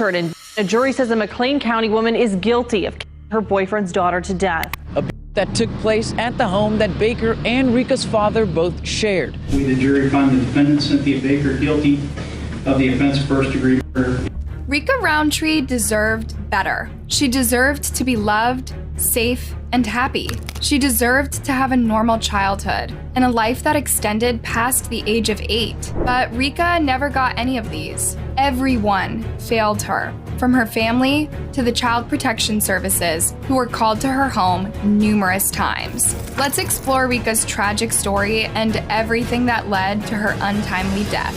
And a jury says a McLean County woman is guilty of killing her boyfriend's daughter to death. That took place at the home that Baker and Rika's father both shared. We, the jury, find the defendant, Cynthia Baker, guilty of the offense of first-degree murder. Rika Roundtree deserved better. She deserved to be loved, safe, and happy. She deserved to have a normal childhood and a life that extended past the age of 8. But Rika never got any of these. Everyone failed her, from her family to the Child Protection Services, who were called to her home numerous times. Let's explore Rika's tragic story and everything that led to her untimely death.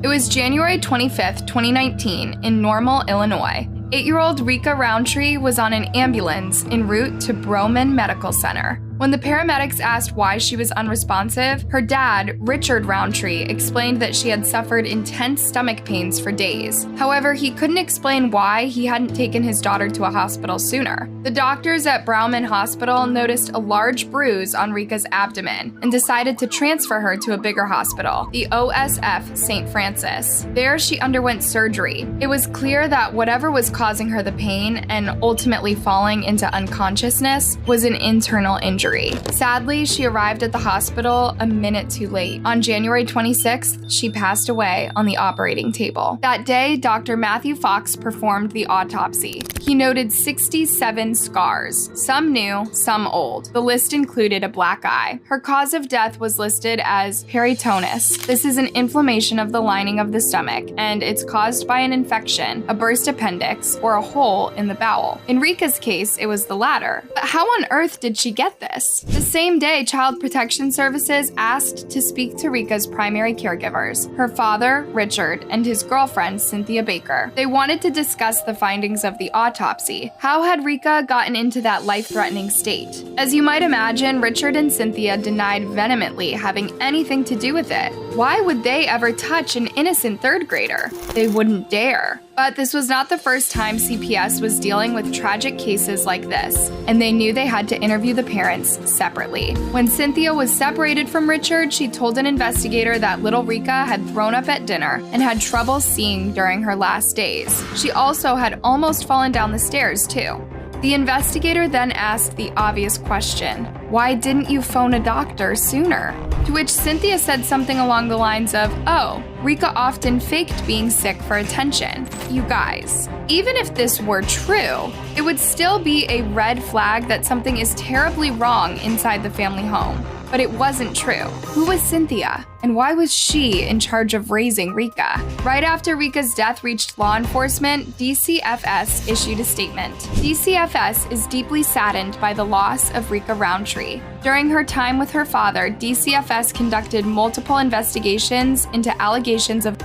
It was January 25th, 2019, in Normal, Illinois. 8-year-old Rika Roundtree was on an ambulance en route to Broman Medical Center. When the paramedics asked why she was unresponsive, her dad, Richard Roundtree, explained that she had suffered intense stomach pains for days. However, he couldn't explain why he hadn't taken his daughter to a hospital sooner. The doctors at Broman Hospital noticed a large bruise on Rika's abdomen and decided to transfer her to a bigger hospital, the OSF St. Francis. There, she underwent surgery. It was clear that whatever was causing her the pain and ultimately falling into unconsciousness was an internal injury. Sadly, she arrived at the hospital a minute too late. On January 26th, she passed away on the operating table. That day, Dr. Matthew Fox performed the autopsy. He noted 67 scars, some new, some old. The list included a black eye. Her cause of death was listed as peritonitis. This is an inflammation of the lining of the stomach, and it's caused by an infection, a burst appendix, or a hole in the bowel. In Rika's case, it was the latter. But how on earth did she get this? The same day, Child Protection Services asked to speak to Rika's primary caregivers, her father, Richard, and his girlfriend, Cynthia Baker. They wanted to discuss the findings of the autopsy. How had Rika gotten into that life-threatening state? As you might imagine, Richard and Cynthia denied vehemently having anything to do with it. Why would they ever touch an innocent third grader? They wouldn't dare. But this was not the first time CPS was dealing with tragic cases like this, and they knew they had to interview the parents separately. When Cynthia was separated from Richard, she told an investigator that little Rika had thrown up at dinner and had trouble seeing during her last days. She also had almost fallen down the stairs, too. The investigator then asked the obvious question, why didn't you phone a doctor sooner? To which Cynthia said something along the lines of, oh, Rika often faked being sick for attention. You guys, even if this were true, it would still be a red flag that something is terribly wrong inside the family home. But it wasn't true. Who was Cynthia? And why was she in charge of raising Rika? Right after Rika's death reached law enforcement, DCFS issued a statement. DCFS is deeply saddened by the loss of Rika Roundtree. During her time with her father, DCFS conducted multiple investigations into allegations of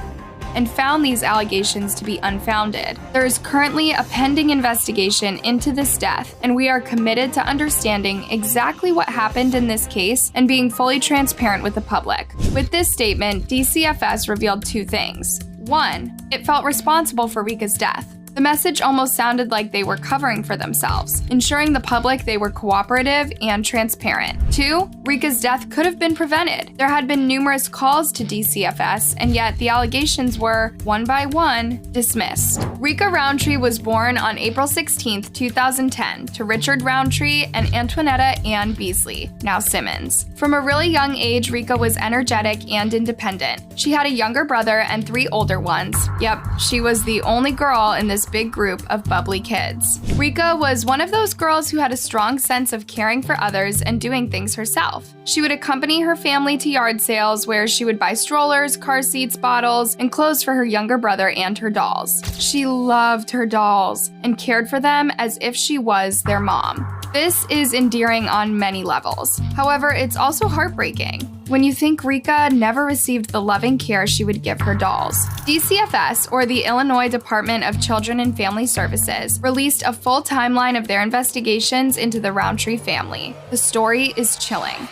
and found these allegations to be unfounded. There is currently a pending investigation into this death, and we are committed to understanding exactly what happened in this case and being fully transparent with the public. With this statement, DCFS revealed 2 things. 1, it felt responsible for Rika's death. The message almost sounded like they were covering for themselves, ensuring the public they were cooperative and transparent. 2, Rika's death could have been prevented. There had been numerous calls to DCFS, and yet the allegations were, one by one, dismissed. Rika Roundtree was born on April 16, 2010, to Richard Roundtree and Antoinetta Ann Beasley, now Simmons. From a really young age, Rika was energetic and independent. She had a younger brother and 3 older ones. Yep, she was the only girl in this big group of bubbly kids. Rika was one of those girls who had a strong sense of caring for others and doing things herself. She would accompany her family to yard sales where she would buy strollers, car seats, bottles, and clothes for her younger brother and her dolls. She loved her dolls and cared for them as if she was their mom. This is endearing on many levels. However, it's also heartbreaking when you think Rika never received the loving care she would give her dolls. DCFS, or the Illinois Department of Children and Family Services, released a full timeline of their investigations into the Roundtree family. The story is chilling.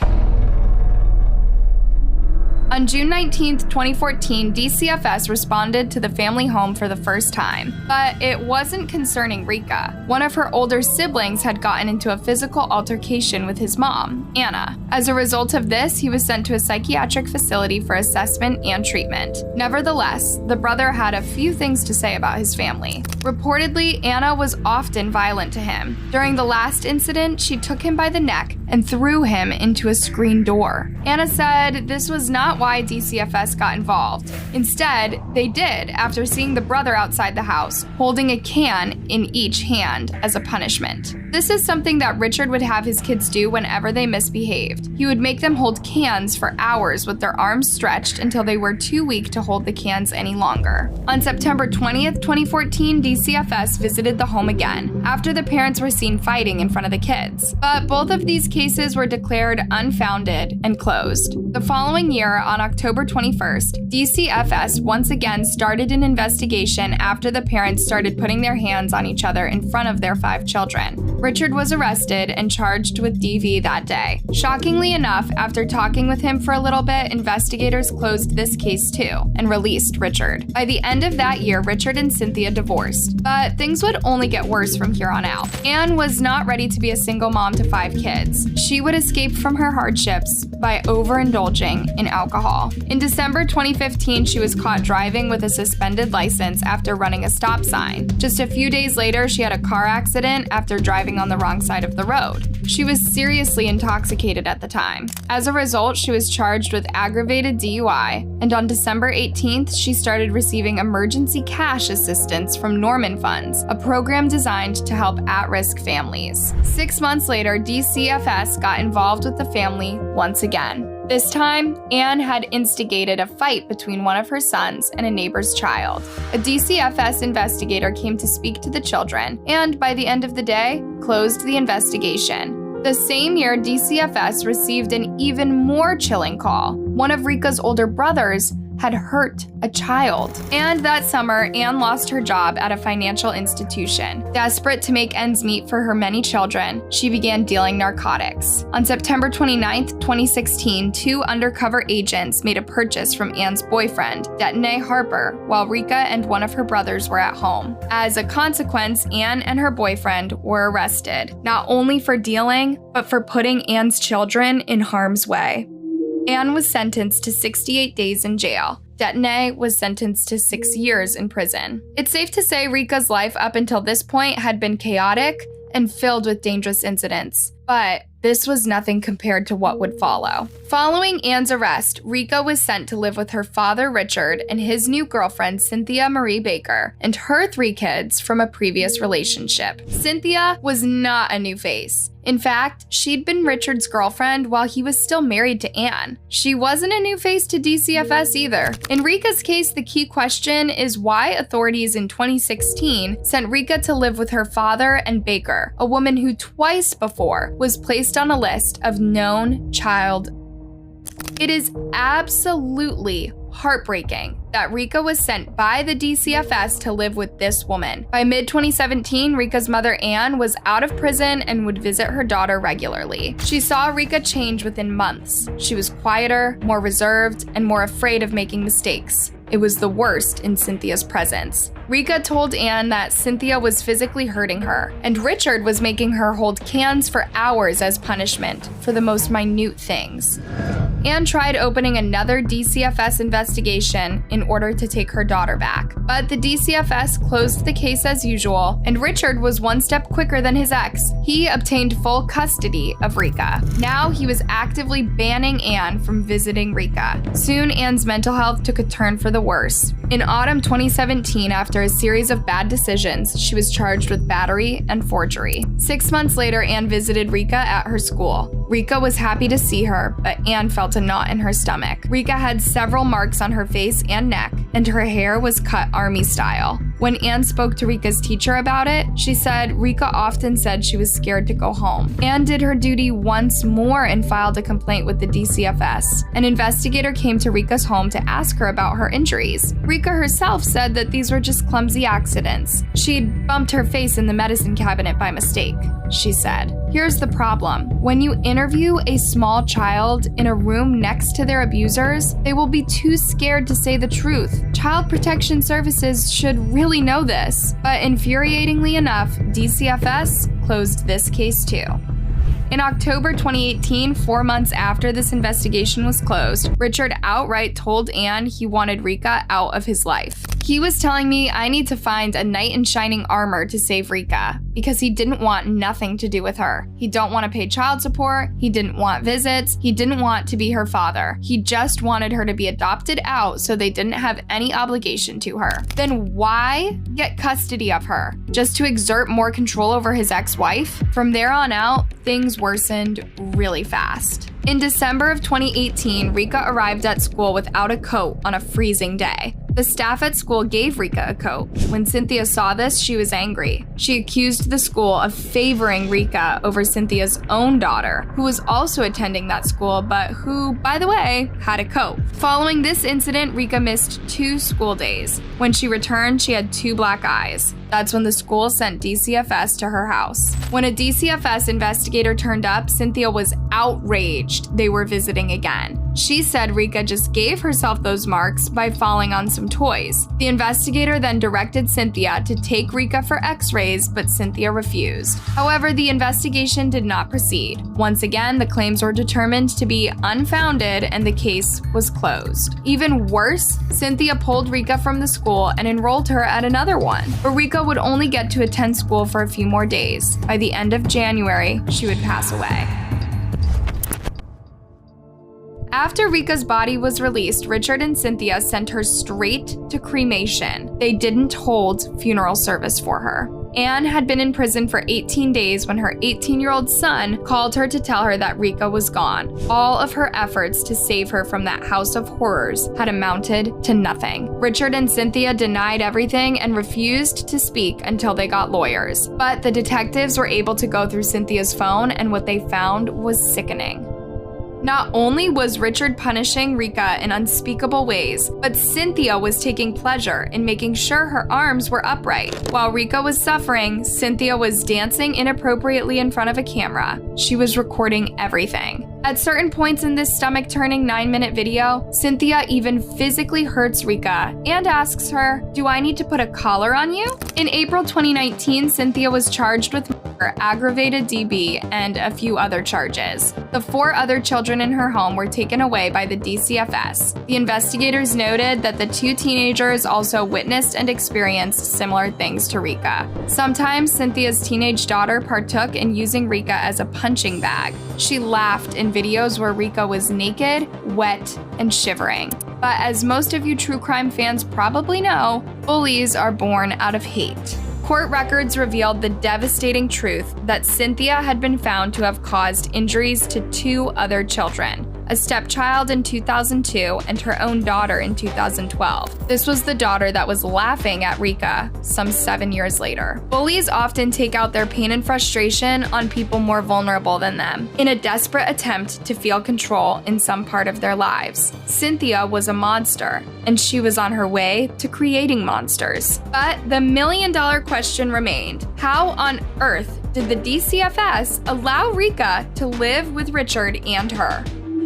On June 19, 2014, DCFS responded to the family home for the first time, but it wasn't concerning Rika. One of her older siblings had gotten into a physical altercation with his mom, Anna. As a result of this, he was sent to a psychiatric facility for assessment and treatment. Nevertheless, the brother had a few things to say about his family. Reportedly, Anna was often violent to him. During the last incident, she took him by the neck and threw him into a screen door. Anna said this was not why DCFS got involved. Instead, they did after seeing the brother outside the house, holding a can in each hand as a punishment. This is something that Richard would have his kids do whenever they misbehaved. He would make them hold cans for hours with their arms stretched until they were too weak to hold the cans any longer. On September 20th, 2014, DCFS visited the home again after the parents were seen fighting in front of the kids. But both of these cases were declared unfounded and closed. The following year, on October 21st, DCFS once again started an investigation after the parents started putting their hands on each other in front of their 5 children. Richard was arrested and charged with DV that day. Shockingly enough, after talking with him for a little bit, investigators closed this case too and released Richard. By the end of that year, Richard and Cynthia divorced, but things would only get worse from here on out. Anne was not ready to be a single mom to 5 kids. She would escape from her hardships by overindulging in alcohol. In December 2015, she was caught driving with a suspended license after running a stop sign. Just a few days later, she had a car accident after driving on the wrong side of the road. She was seriously intoxicated at the time. As a result, she was charged with aggravated DUI, and on December 18th, she started receiving emergency cash assistance from Norman Funds, a program designed to help at-risk families. 6 months later, DCFS got involved with the family once again. This time, Anne had instigated a fight between one of her sons and a neighbor's child. A DCFS investigator came to speak to the children and, by the end of the day, closed the investigation. The same year, DCFS received an even more chilling call. One of Rika's older brothers had hurt a child. And that summer, Anne lost her job at a financial institution. Desperate to make ends meet for her many children, she began dealing narcotics. On September 29, 2016, 2 undercover agents made a purchase from Anne's boyfriend, Detonay Harper, while Rika and one of her brothers were at home. As a consequence, Anne and her boyfriend were arrested, not only for dealing, but for putting Anne's children in harm's way. Anne was sentenced to 68 days in jail. Detonay was sentenced to 6 years in prison. It's safe to say Rika's life up until this point had been chaotic and filled with dangerous incidents, but this was nothing compared to what would follow. Following Anne's arrest, Rika was sent to live with her father, Richard, and his new girlfriend, Cynthia Marie Baker, and her 3 kids from a previous relationship. Cynthia was not a new face. In fact, she'd been Richard's girlfriend while he was still married to Anne. She wasn't a new face to DCFS either. In Rika's case, the key question is why authorities in 2016 sent Rika to live with her father and Baker, a woman who twice before was placed on a list of known child. It is absolutely heartbreaking that Rika was sent by the DCFS to live with this woman. By mid-2017, Rika's mother, Anne, was out of prison and would visit her daughter regularly. She saw Rika change within months. She was quieter, more reserved, and more afraid of making mistakes. It was the worst in Cynthia's presence. Rika told Anne that Cynthia was physically hurting her, and Richard was making her hold cans for hours as punishment for the most minute things. Anne tried opening another DCFS investigation in order to take her daughter back, but the DCFS closed the case as usual, and Richard was one step quicker than his ex. He obtained full custody of Rika. Now he was actively banning Anne from visiting Rika. Soon, Anne's mental health took a turn for the worse. In autumn 2017, after a series of bad decisions, she was charged with battery and forgery. 6 months later, Anne visited Rika at her school. Rika was happy to see her, but Anne felt a knot in her stomach. Rika had several marks on her face and neck, and her hair was cut army style. When Anne spoke to Rika's teacher about it, she said Rika often said she was scared to go home. Anne did her duty once more and filed a complaint with the DCFS. An investigator came to Rika's home to ask her about her injuries. Rika herself said that these were just clumsy accidents. She'd bumped her face in the medicine cabinet by mistake. she said. Here's the problem. When you interview a small child in a room next to their abusers, they will be too scared to say the truth. Child Protection Services should really know this. But infuriatingly enough, DCFS closed this case too. In October 2018, 4 months after this investigation was closed, Richard outright told Anne he wanted Rika out of his life. He was telling me I need to find a knight in shining armor to save Rika because he didn't want nothing to do with her. He don't want to pay child support. He didn't want visits. He didn't want to be her father. He just wanted her to be adopted out so they didn't have any obligation to her. Then why get custody of her? Just to exert more control over his ex-wife? From there on out, things worsened really fast. In December of 2018, Rika arrived at school without a coat on a freezing day. The staff at school gave Rika a coat. When Cynthia saw this, she was angry. She accused the school of favoring Rika over Cynthia's own daughter, who was also attending that school, but who, by the way, had a coat. Following this incident, Rika missed 2 school days. When she returned, she had 2 black eyes. That's when the school sent DCFS to her house. When a DCFS investigator turned up, Cynthia was outraged they were visiting again. She said Rika just gave herself those marks by falling on some toys. The investigator then directed Cynthia to take Rika for x-rays, but Cynthia refused. However, the investigation did not proceed. Once again, the claims were determined to be unfounded and the case was closed. Even worse, Cynthia pulled Rika from the school and enrolled her at another one, but Rika would only get to attend school for a few more days. By the end of January, she would pass away. After Rika's body was released, Richard and Cynthia sent her straight to cremation. They didn't hold funeral service for her. Anne had been in prison for 18 days when her 18-year-old son called her to tell her that Rika was gone. All of her efforts to save her from that house of horrors had amounted to nothing. Richard and Cynthia denied everything and refused to speak until they got lawyers. But the detectives were able to go through Cynthia's phone, and what they found was sickening. Not only was Richard punishing Rika in unspeakable ways, but Cynthia was taking pleasure in making sure her arms were upright. While Rika was suffering, Cynthia was dancing inappropriately in front of a camera. She was recording everything. At certain points in this stomach-turning 9-minute video, Cynthia even physically hurts Rika and asks her, "Do I need to put a collar on you?" In April 2019, Cynthia was charged with murder, aggravated DB, and a few other charges. The 4 other children in her home were taken away by the DCFS. The investigators noted that the 2 teenagers also witnessed and experienced similar things to Rika. Sometimes Cynthia's teenage daughter partook in using Rika as a punching bag. She laughed in videos where Rika was naked, wet, and shivering. But as most of you true crime fans probably know, bullies are born out of hate. Court records revealed the devastating truth that Cynthia had been found to have caused injuries to 2 other children, a stepchild in 2002 and her own daughter in 2012. This was the daughter that was laughing at Rika some 7 years later. Bullies often take out their pain and frustration on people more vulnerable than them, in a desperate attempt to feel control in some part of their lives. Cynthia was a monster, and she was on her way to creating monsters. But the million-dollar question remained: how on earth did the DCFS allow Rika to live with Richard and her?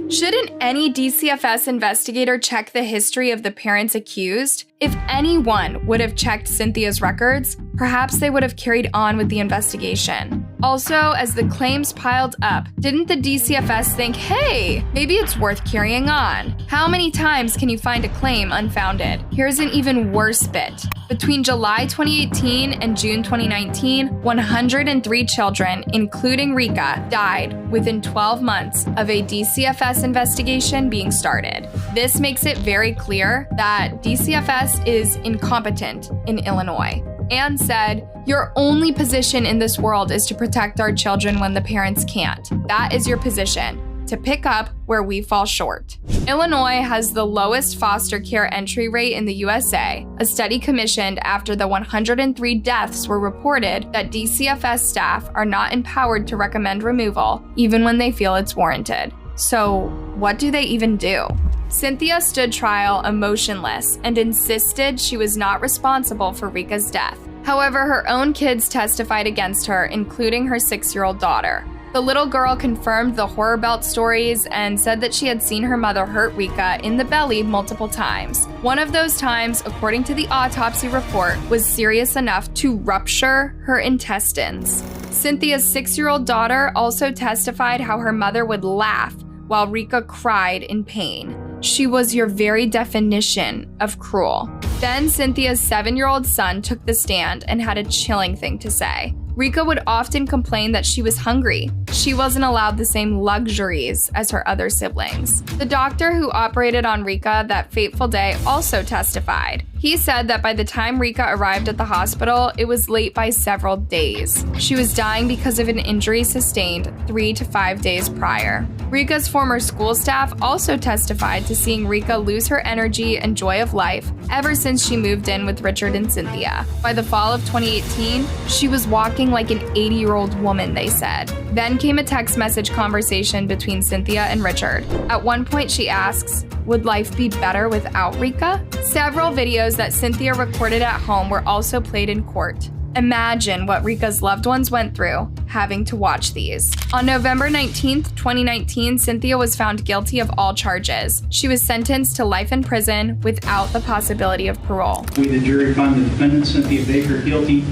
Shouldn't any DCFS investigator check the history of the parents accused? If anyone would have checked Cynthia's records, perhaps they would have carried on with the investigation. Also, as the claims piled up, didn't the DCFS think, hey, maybe it's worth carrying on? How many times can you find a claim unfounded? Here's an even worse bit. Between July 2018 and June 2019, 103 children, including Rika, died within 12 months of a DCFS investigation being started. This makes it very clear that DCFS is incompetent in Illinois. Anne said, "Your only position in this world is to protect our children when the parents can't. That is your position, to pick up where we fall short." Illinois has the lowest foster care entry rate in the USA. A study commissioned after the 103 deaths were reported that DCFS staff are not empowered to recommend removal, even when they feel it's warranted. So, what do they even do? Cynthia stood trial emotionless and insisted she was not responsible for Rika's death. However, her own kids testified against her, including her 6-year-old daughter. The little girl confirmed the horror belt stories and said that she had seen her mother hurt Rika in the belly multiple times. One of those times, according to the autopsy report, was serious enough to rupture her intestines. Cynthia's 6-year-old daughter also testified how her mother would laugh while Rika cried in pain. She was your very definition of cruel. Then Cynthia's 7-year-old son took the stand and had a chilling thing to say. Rika would often complain that she was hungry. She wasn't allowed the same luxuries as her other siblings. The doctor who operated on Rika that fateful day also testified. He said that by the time Rika arrived at the hospital, it was late by several days. She was dying because of an injury sustained 3 to 5 days prior. Rika's former school staff also testified to seeing Rika lose her energy and joy of life ever since she moved in with Richard and Cynthia. By the fall of 2018, she was walking like an 80-year-old woman, they said. Then came a text message conversation between Cynthia and Richard. At one point, she asks, "Would life be better without Rika?" Several videos that Cynthia recorded at home were also played in court. Imagine what Rika's loved ones went through having to watch these. On November 19th, 2019, Cynthia was found guilty of all charges. She was sentenced to life in prison without the possibility of parole. We, the jury, find the defendant, Cynthia Baker, guilty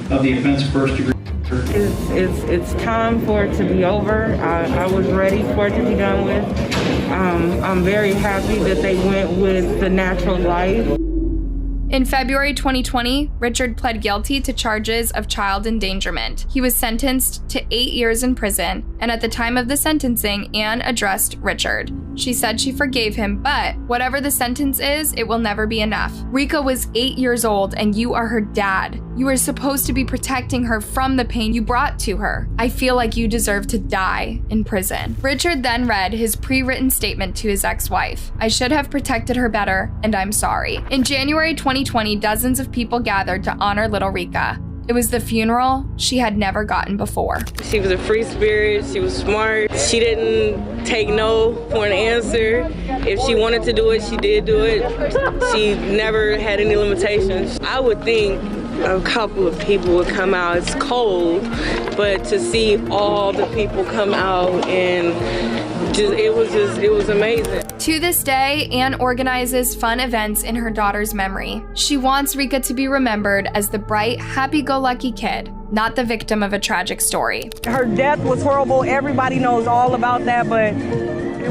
of the offense of first degree. It's time for it to be over. I was ready for it to be done with. I'm very happy that they went with the natural life. In February 2020, Richard pled guilty to charges of child endangerment. He was sentenced to 8 years in prison, and at the time of the sentencing, Anne addressed Richard. She said she forgave him, but whatever the sentence is, it will never be enough. Rika was 8 years old, and you are her dad. You are supposed to be protecting her from the pain you brought to her. I feel like you deserve to die in prison. Richard then read his pre-written statement to his ex-wife. "I should have protected her better, and I'm sorry." In January 2020, dozens of people gathered to honor little Rika. It was the funeral she had never gotten before. She was a free spirit, she was smart. She didn't take no for an answer. If she wanted to do it, she did do it. She never had any limitations. I would think a couple of people would come out. It's cold, but to see all the people come out and it was amazing. To this day, Anne organizes fun events in her daughter's memory. She wants Rika to be remembered as the bright, happy-go-lucky kid, not the victim of a tragic story. Her death was horrible. Everybody knows all about that, but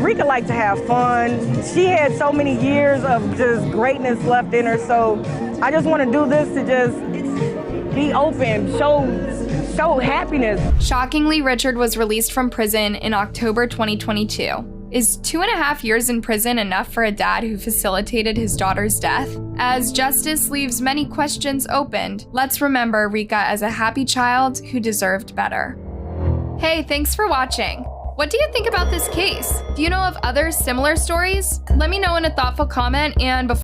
Rika liked to have fun. She had so many years of just greatness left in her, so I just want to do this to just be open, show happiness. Shockingly, Richard was released from prison in October 2022. Is 2.5 years in prison enough for a dad who facilitated his daughter's death? As justice leaves many questions opened, let's remember Rika as a happy child who deserved better. Hey, thanks for watching. What do you think about this case? Do you know of other similar stories? Let me know in a thoughtful comment, and before